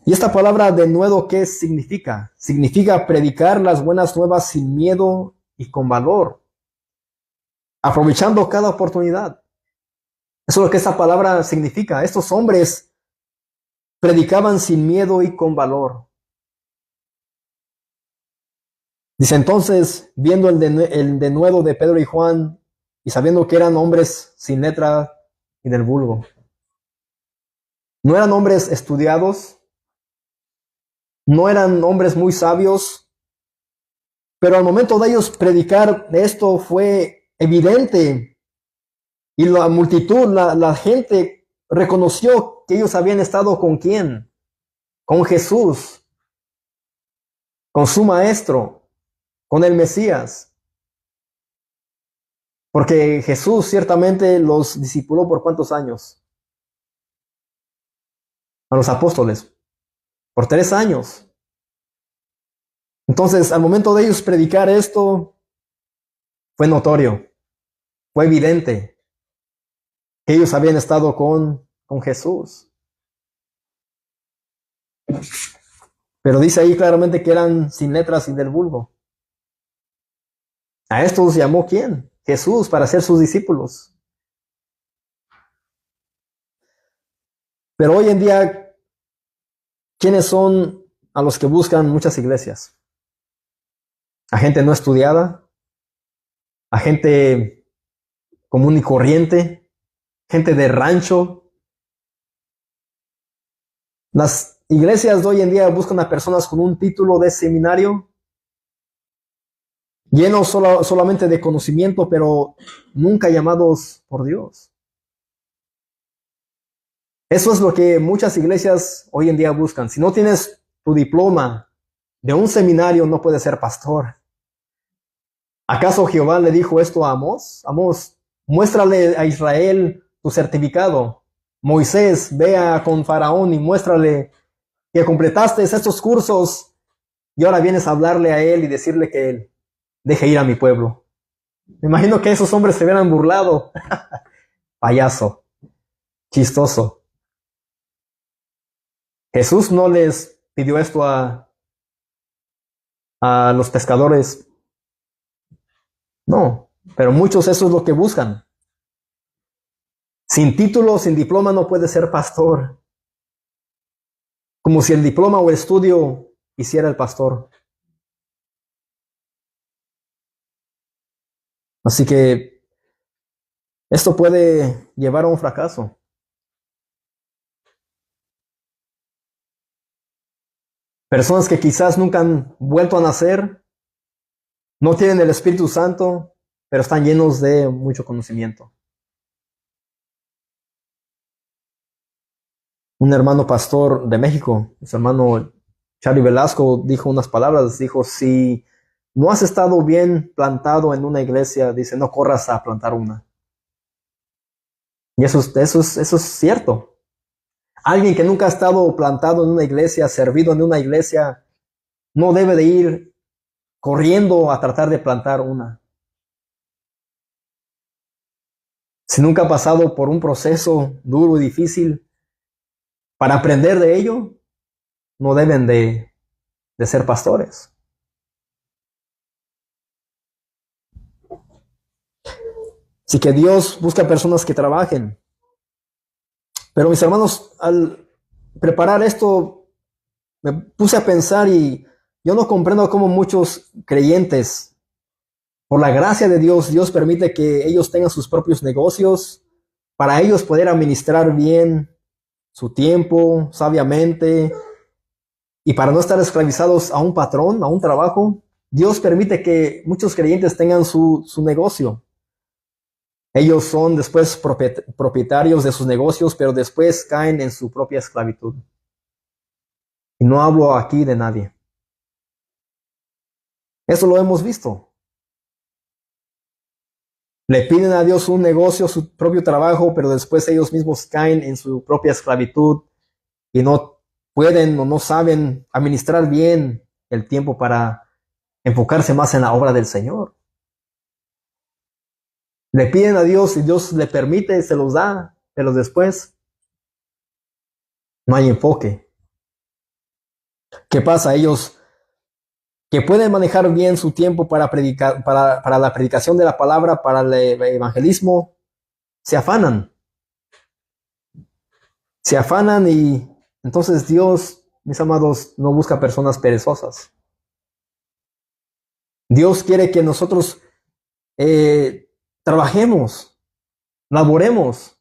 Y esta palabra denuedo, ¿qué significa? Significa predicar las buenas nuevas sin miedo y con valor, aprovechando cada oportunidad. Eso es lo que esta palabra significa. Estos hombres predicaban sin miedo y con valor. Dice entonces, viendo el denuedo de Pedro y Juan, y sabiendo que eran hombres sin letra y del vulgo. No eran hombres estudiados, no eran hombres muy sabios, pero al momento de ellos predicar esto fue evidente, y la multitud, la gente reconoció que ellos habían estado con ¿quién? Con Jesús, con su maestro, con el Mesías. Porque Jesús ciertamente los discipuló por ¿cuántos años? A los apóstoles, por 3 años. Entonces, al momento de ellos predicar esto, fue notorio, fue evidente que ellos habían estado con Jesús. Pero dice ahí claramente que eran sin letras y del vulgo. A estos llamó ¿quién? Jesús, para ser sus discípulos. Pero hoy en día, ¿quiénes son a los que buscan muchas iglesias? A gente no estudiada, a gente común y corriente, gente de rancho. Las iglesias de hoy en día buscan a personas con un título de seminario, llenos solamente de conocimiento, pero nunca llamados por Dios. Eso es lo que muchas iglesias hoy en día buscan. Si no tienes tu diploma de un seminario, no puedes ser pastor. ¿Acaso Jehová le dijo esto a Amós? Amós, muéstrale a Israel tu certificado. Moisés, vea con Faraón y muéstrale que completaste estos cursos y ahora vienes a hablarle a él y decirle que él deje ir a mi pueblo. Me imagino que esos hombres se hubieran burlado. Payaso, chistoso. Jesús no les pidió esto a los pescadores. No, pero muchos eso es lo que buscan. Sin título, sin diploma no puedes ser pastor. Como si el diploma o el estudio hiciera el pastor. Así que esto puede llevar a un fracaso. Personas que quizás nunca han vuelto a nacer, no tienen el Espíritu Santo, pero están llenos de mucho conocimiento. Un hermano pastor de México, su hermano Charlie Velasco, dijo unas palabras, dijo, si no has estado bien plantado en una iglesia, dice, no corras a plantar una. Y eso es cierto. Alguien que nunca ha estado plantado en una iglesia, servido en una iglesia, no debe de ir corriendo a tratar de plantar una. Si nunca ha pasado por un proceso duro y difícil, para aprender de ello, no deben de ser pastores. Así que Dios busca personas que trabajen. Pero mis hermanos, al preparar esto, me puse a pensar y yo no comprendo cómo muchos creyentes, por la gracia de Dios, Dios permite que ellos tengan sus propios negocios para ellos poder administrar bien su tiempo sabiamente y para no estar esclavizados a un patrón, a un trabajo. Dios permite que muchos creyentes tengan su negocio. Ellos son después propietarios de sus negocios, pero después caen en su propia esclavitud. Y no hablo aquí de nadie. Eso lo hemos visto. Le piden a Dios un negocio, su propio trabajo, pero después ellos mismos caen en su propia esclavitud y no pueden o no saben administrar bien el tiempo para enfocarse más en la obra del Señor. Le piden a Dios y Dios le permite, se los da, pero después no hay enfoque. ¿Qué pasa? Ellos que pueden manejar bien su tiempo para predicar, para la predicación de la palabra, para el evangelismo, se afanan. Se afanan y entonces Dios, mis amados, no busca personas perezosas. Dios quiere que nosotros trabajemos, laboremos.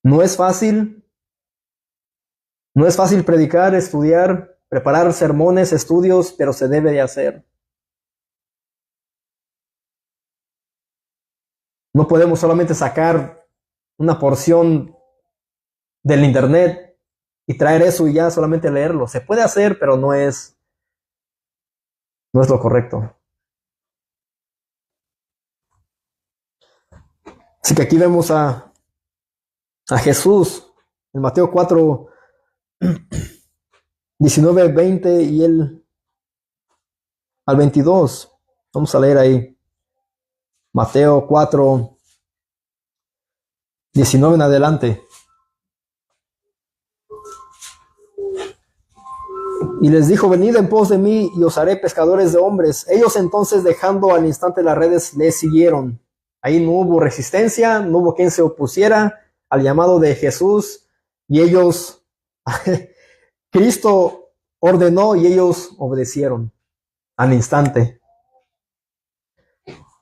No es fácil predicar, estudiar, preparar sermones, estudios, pero se debe de hacer. No podemos solamente sacar una porción del internet y traer eso y ya solamente leerlo. Se puede hacer, pero no es lo correcto. Así que aquí vemos a Jesús en Mateo 4, 19, 20 y el al 22. Vamos a leer ahí. Mateo 4, 19 en adelante. Y les dijo, venid en pos de mí y os haré pescadores de hombres. Ellos entonces, dejando al instante las redes, le siguieron. Ahí no hubo resistencia, no hubo quien se opusiera al llamado de Jesús. Y ellos, Cristo ordenó y ellos obedecieron al instante.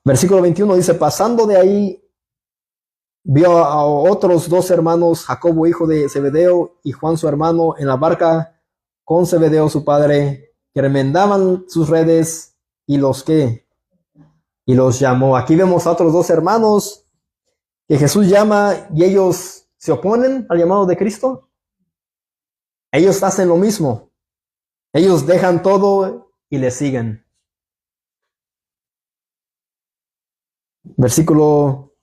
Versículo 21 dice, pasando de ahí, vio a otros dos hermanos, Jacobo hijo de Zebedeo y Juan su hermano, en la barca con Zebedeo su padre, que remendaban sus redes y los llamó. Aquí vemos a otros dos hermanos que Jesús llama y ellos se oponen al llamado de Cristo. Ellos hacen lo mismo. Ellos dejan todo y le siguen. Versículo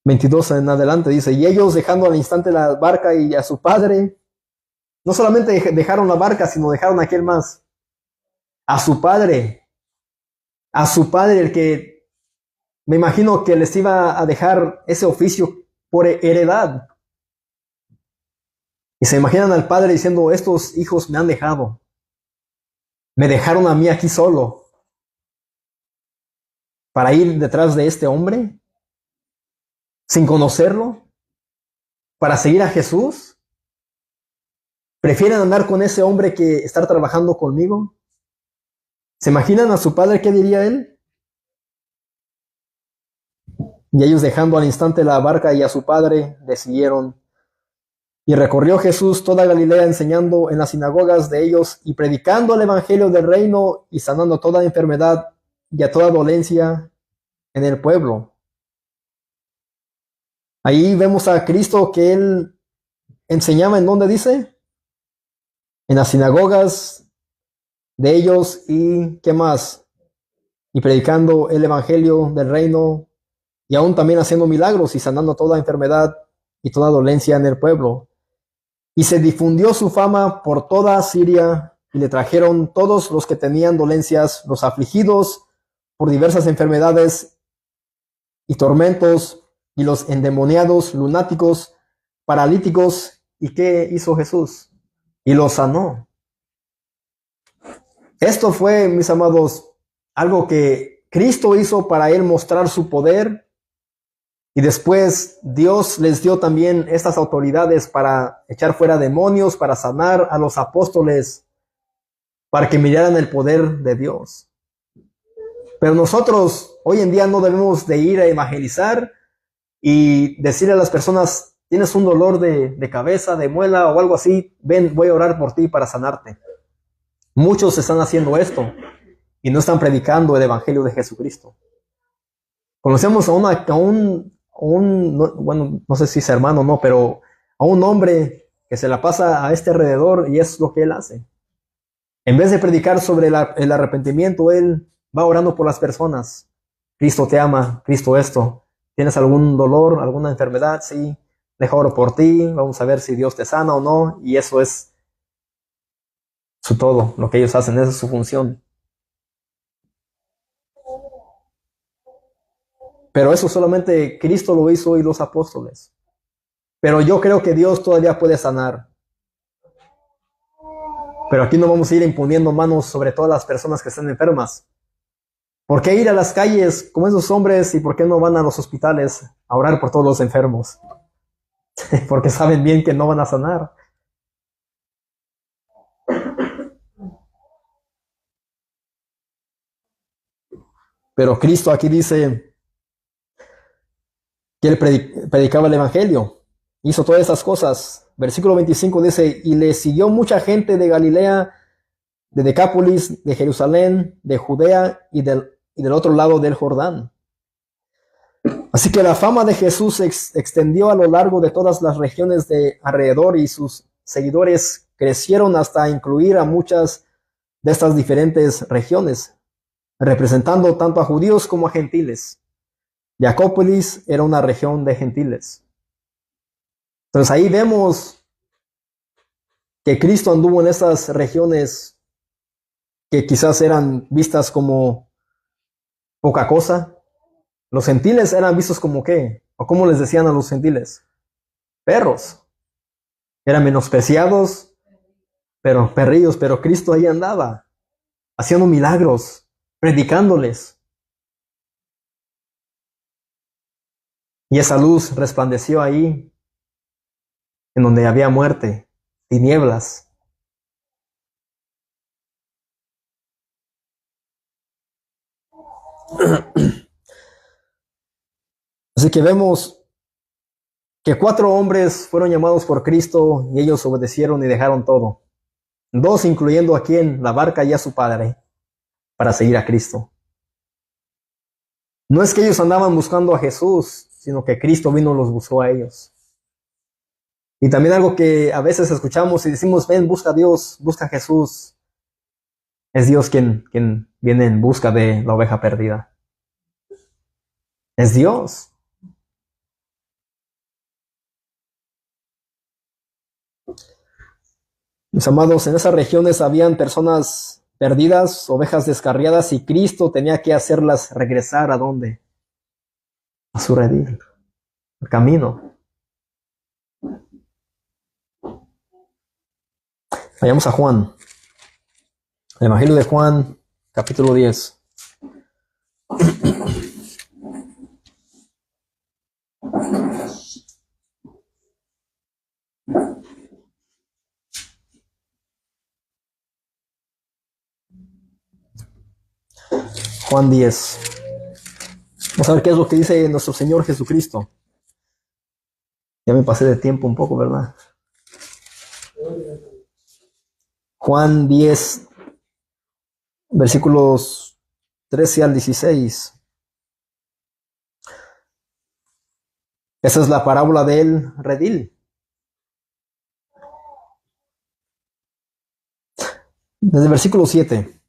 22 en adelante dice, y ellos dejando al instante la barca y a su padre, no solamente dejaron la barca, sino dejaron a aquel más, a su padre, el que me imagino que les iba a dejar ese oficio por heredad. Y se imaginan al padre diciendo, estos hijos me han dejado, me dejaron a mí aquí solo, para ir detrás de este hombre, sin conocerlo, para seguir a Jesús. ¿Prefieren andar con ese hombre que estar trabajando conmigo? ¿Se imaginan a su padre qué diría él? Y ellos dejando al instante la barca y a su padre, le siguieron. Y recorrió Jesús toda Galilea enseñando en las sinagogas de ellos y predicando el evangelio del reino y sanando toda enfermedad y a toda dolencia en el pueblo. Ahí vemos a Cristo que él enseñaba en donde dice, en las sinagogas de ellos y ¿qué más? Y predicando el evangelio del reino y aún también haciendo milagros y sanando toda enfermedad y toda dolencia en el pueblo. Y se difundió su fama por toda Siria y le trajeron todos los que tenían dolencias, los afligidos por diversas enfermedades y tormentos, y los endemoniados, lunáticos, paralíticos. ¿Y qué hizo Jesús? Y los sanó. Esto fue, mis amados, algo que Cristo hizo para él mostrar su poder. Y después Dios les dio también estas autoridades para echar fuera demonios, para sanar a los apóstoles, para que miraran el poder de Dios. Pero nosotros hoy en día no debemos de ir a evangelizar y decirle a las personas, tienes un dolor de cabeza, de muela o algo así, ven, voy a orar por ti para sanarte. Muchos están haciendo esto y no están predicando el evangelio de Jesucristo. Conocemos a un bueno, no sé si es hermano o no, pero a un hombre que se la pasa a este alrededor y es lo que él hace. En vez de predicar sobre el arrepentimiento, él va orando por las personas. Cristo te ama, Cristo esto. ¿Tienes algún dolor, alguna enfermedad? Sí, deja oro por ti, vamos a ver si Dios te sana o no, y eso es su todo, lo que ellos hacen, esa es su función. Pero eso solamente Cristo lo hizo y los apóstoles. Pero yo creo que Dios todavía puede sanar. Pero aquí no vamos a ir imponiendo manos sobre todas las personas que están enfermas. ¿Por qué ir a las calles como esos hombres y por qué no van a los hospitales a orar por todos los enfermos? Porque saben bien que no van a sanar. Pero Cristo aquí dice que él predicaba el Evangelio, hizo todas esas cosas. Versículo 25 dice, y le siguió mucha gente de Galilea, de Decápolis, de Jerusalén, de Judea y del otro lado del Jordán. Así que la fama de Jesús se extendió a lo largo de todas las regiones de alrededor y sus seguidores crecieron hasta incluir a muchas de estas diferentes regiones, representando tanto a judíos como a gentiles. Decápolis era una región de gentiles. Entonces ahí vemos que Cristo anduvo en esas regiones que quizás eran vistas como poca cosa. Los gentiles eran vistos como ¿qué? ¿O cómo les decían a los gentiles? Perros. Eran menospreciados, pero perrillos, pero Cristo ahí andaba, haciendo milagros, predicándoles. Y esa luz resplandeció ahí, en donde había muerte, tinieblas. Así que vemos que 4 hombres fueron llamados por Cristo y ellos obedecieron y dejaron todo. 2, incluyendo a quien, la barca y a su padre, para seguir a Cristo. No es que ellos andaban buscando a Jesús, sino que Cristo vino y los buscó a ellos. Y también algo que a veces escuchamos y decimos, ven, busca a Dios, busca a Jesús. Es Dios quien viene en busca de la oveja perdida. Es Dios. Mis amados, en esas regiones habían personas perdidas, ovejas descarriadas, y Cristo tenía que hacerlas regresar ¿a dónde? A su redil, al camino. Vayamos a Juan. El Evangelio de Juan, capítulo 10. Juan 10. Vamos a ver qué es lo que dice nuestro Señor Jesucristo. Ya me pasé de tiempo un poco, ¿verdad? Juan 10, versículos 13 al 16. Esa es la parábola del redil. Desde el versículo 7.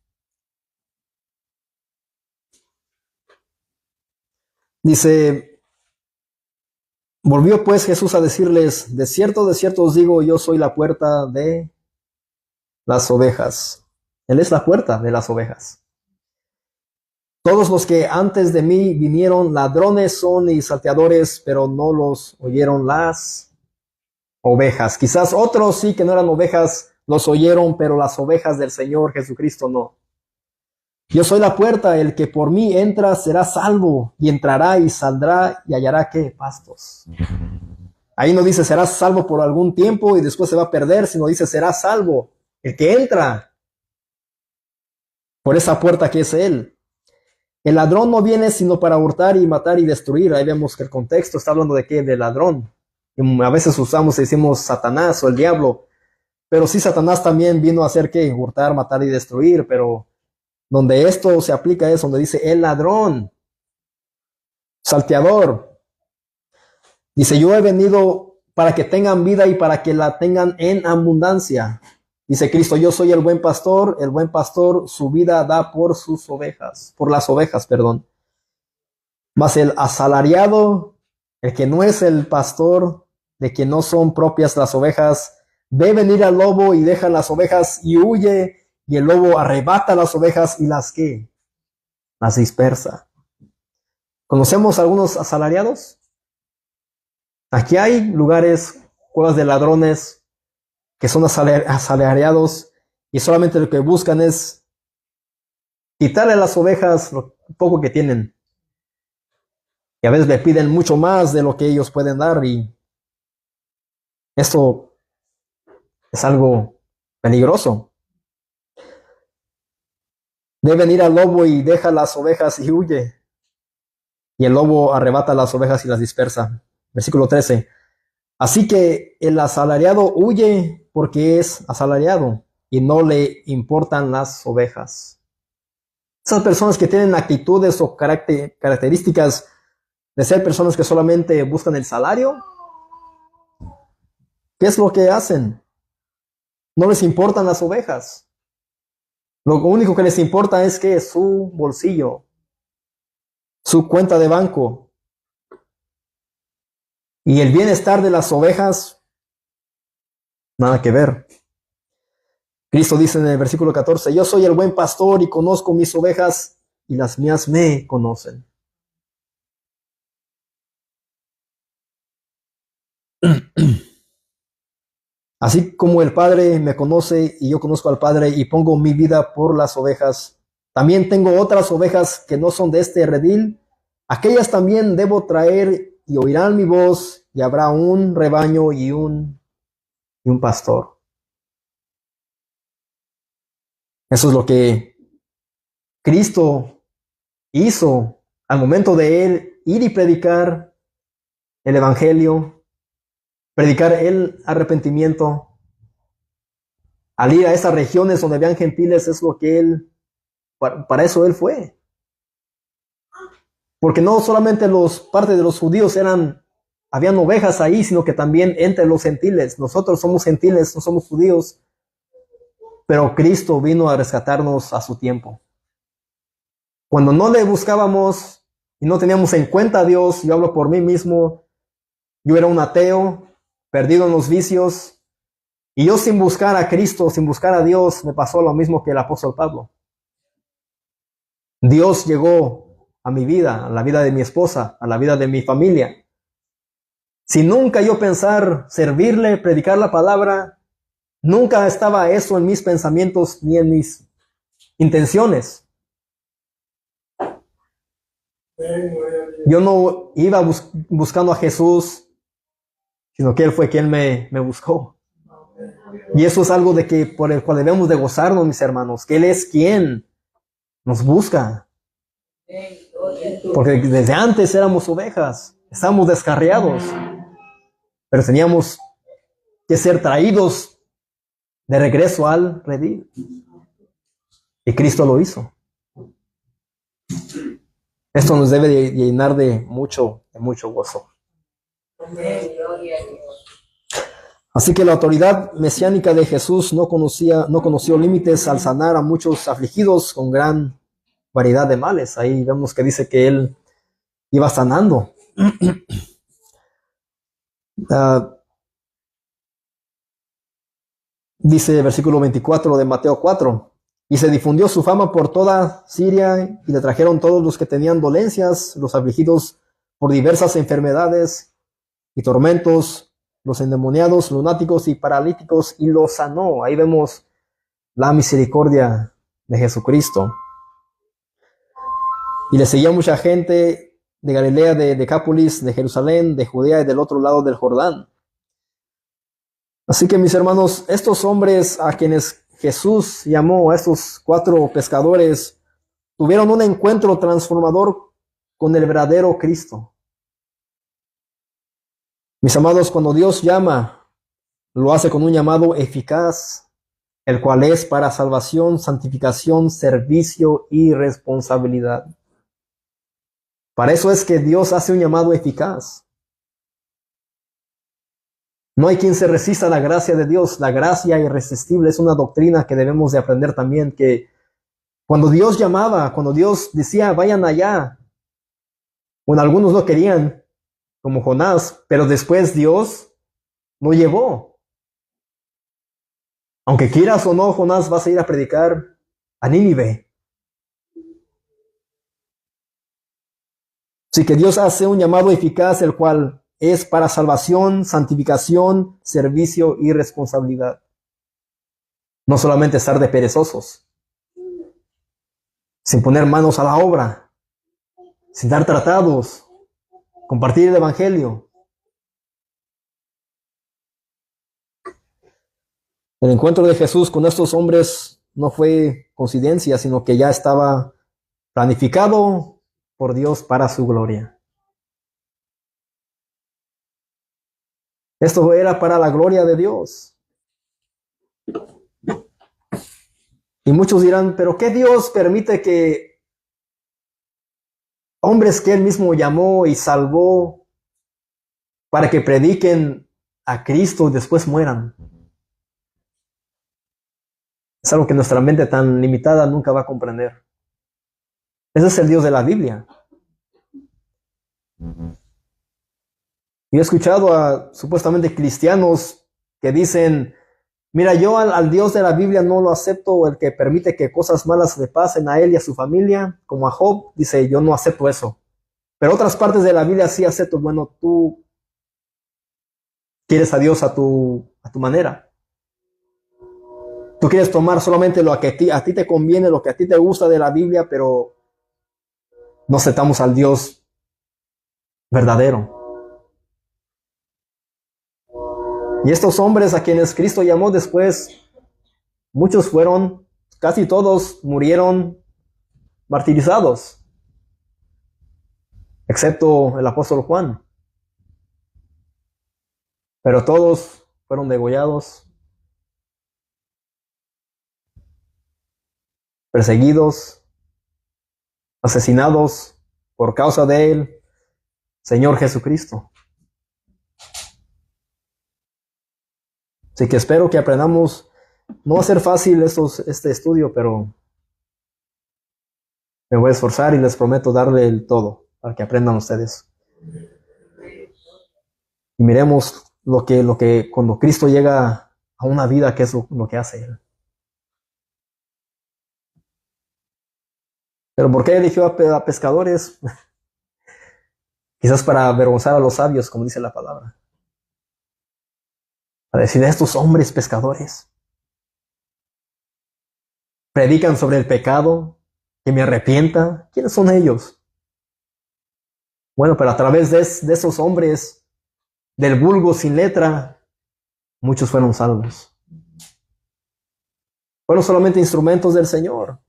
Dice, volvió pues Jesús a decirles, de cierto os digo, yo soy la puerta de las ovejas. Él es la puerta de las ovejas. Todos los que antes de mí vinieron ladrones son y salteadores, pero no los oyeron las ovejas. Quizás otros sí que no eran ovejas los oyeron, pero las ovejas del Señor Jesucristo no. Yo soy la puerta, el que por mí entra será salvo, y entrará y saldrá y hallará ¿qué? Pastos. Ahí no dice será salvo por algún tiempo y después se va a perder, sino dice será salvo, el que entra por esa puerta que es Él. El ladrón no viene sino para hurtar y matar y destruir. Ahí vemos que el contexto está hablando de ¿qué? De ladrón. Y a veces usamos y decimos Satanás o el diablo, pero sí Satanás también vino a hacer ¿qué? Hurtar, matar y destruir, pero donde esto se aplica es donde dice el ladrón, salteador. Dice, yo he venido para que tengan vida y para que la tengan en abundancia. Dice Cristo, yo soy el buen pastor su vida da por sus ovejas, por las ovejas, perdón. Mas el asalariado, el que no es el pastor, de quien no son propias las ovejas, ve venir al lobo y deja las ovejas y huye, y el lobo arrebata las ovejas y las ¿qué? Las dispersa. ¿Conocemos algunos asalariados? Aquí hay lugares, cuevas de ladrones, que son asalariados y solamente lo que buscan es quitarle a las ovejas lo poco que tienen. Y a veces le piden mucho más de lo que ellos pueden dar, y esto es algo peligroso. Deben ir al lobo y deja las ovejas y huye. Y el lobo arrebata las ovejas y las dispersa. Versículo 13. Así que el asalariado huye porque es asalariado y no le importan las ovejas. Esas personas que tienen actitudes o características de ser personas que solamente buscan el salario, ¿qué es lo que hacen? No les importan las ovejas. Lo único que les importa es que su bolsillo, su cuenta de banco, y el bienestar de las ovejas, nada que ver. Cristo dice en el versículo 14, yo soy el buen pastor y conozco mis ovejas y las mías me conocen. Así como el Padre me conoce y yo conozco al Padre y pongo mi vida por las ovejas, también tengo otras ovejas que no son de este redil. Aquellas también debo traer y oirán mi voz y habrá un rebaño y un pastor. Eso es lo que Cristo hizo al momento de él ir y predicar el evangelio, predicar el arrepentimiento. Al ir a esas regiones donde habían gentiles, es lo que él, para eso él fue. Porque no solamente parte de los judíos habían ovejas ahí, sino que también entre los gentiles. Nosotros somos gentiles, no somos judíos, pero Cristo vino a rescatarnos a su tiempo. Cuando no le buscábamos y no teníamos en cuenta a Dios, yo hablo por mí mismo, yo era un ateo, perdido en los vicios, y yo sin buscar a Cristo, sin buscar a Dios, me pasó lo mismo que el apóstol Pablo. Dios llegó a mi vida, a la vida de mi esposa, a la vida de mi familia. Sin nunca yo pensar servirle, predicar la palabra, nunca estaba eso en mis pensamientos ni en mis intenciones. Yo no iba buscando a Jesús, sino que Él fue quien me buscó. Y eso es algo por el cual debemos de gozarnos, mis hermanos, que Él es quien nos busca. Porque desde antes éramos ovejas, estábamos descarriados, pero teníamos que ser traídos de regreso al redil. Y Cristo lo hizo. Esto nos debe de llenar de mucho gozo. Así que la autoridad mesiánica de Jesús no conoció límites al sanar a muchos afligidos con gran variedad de males. Ahí vemos que dice que Él iba sanando. Dice el versículo 24 de Mateo 4. Y se difundió su fama por toda Siria, y le trajeron todos los que tenían dolencias, los afligidos por diversas enfermedades y tormentos, los endemoniados, lunáticos y paralíticos, y los sanó. Ahí vemos la misericordia de Jesucristo. Y le seguía mucha gente de Galilea, de Decápolis, de Jerusalén, de Judea y del otro lado del Jordán. Así que, mis hermanos, estos hombres a quienes Jesús llamó, a estos 4 pescadores, tuvieron un encuentro transformador con el verdadero Cristo. Mis amados, cuando Dios llama, lo hace con un llamado eficaz, el cual es para salvación, santificación, servicio y responsabilidad. Para eso es que Dios hace un llamado eficaz. No hay quien se resista a la gracia de Dios. La gracia irresistible es una doctrina que debemos de aprender también, que cuando Dios llamaba, cuando Dios decía, vayan allá, Bueno, algunos no querían, como Jonás, pero después Dios no llevó. Aunque quieras o no, Jonás, vas a ir a predicar a Nínive. Así que Dios hace un llamado eficaz, el cual es para salvación, santificación, servicio y responsabilidad. No solamente estar de perezosos, sin poner manos a la obra, sin dar tratados, compartir el Evangelio. El encuentro de Jesús con estos hombres no fue coincidencia, sino que ya estaba planificado por Dios para su gloria. Esto era para la gloria de Dios. Y muchos dirán, ¿pero qué Dios permite que hombres que Él mismo llamó y salvó para que prediquen a Cristo y después mueran? Es algo que nuestra mente tan limitada nunca va a comprender. Ese es el Dios de la Biblia. Y he escuchado a supuestamente cristianos que dicen, mira, yo al Dios de la Biblia no lo acepto, el que permite que cosas malas le pasen a él y a su familia, como a Job, dice, yo no acepto eso. Pero otras partes de la Biblia sí acepto. Bueno, tú quieres a Dios a tu manera. Tú quieres tomar solamente lo que a ti te conviene, lo que a ti te gusta de la Biblia, pero no aceptamos al Dios verdadero. Y estos hombres a quienes Cristo llamó después, muchos fueron, casi todos murieron martirizados, excepto el apóstol Juan. Pero todos fueron degollados, perseguidos, asesinados por causa de él, Señor Jesucristo. Así que espero que aprendamos. No va a ser fácil este estudio, pero me voy a esforzar y les prometo darle el todo para que aprendan ustedes. Y miremos lo que cuando Cristo llega a una vida, qué es lo que hace Él. Pero ¿por qué eligió a pescadores? Quizás para avergonzar a los sabios, como dice la palabra. A decir, estos hombres pescadores predican sobre el pecado, que me arrepienta. ¿Quiénes son ellos? Bueno, pero a través de esos hombres, del vulgo sin letra, muchos fueron salvos. Fueron solamente instrumentos del Señor.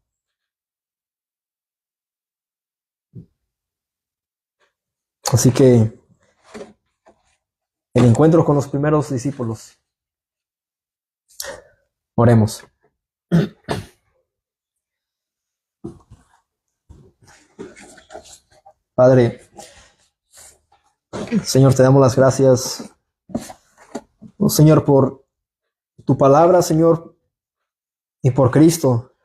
Así que el encuentro con los primeros discípulos. Oremos. Padre, Señor, te damos las gracias, oh Señor, por tu palabra, Señor, y por Cristo.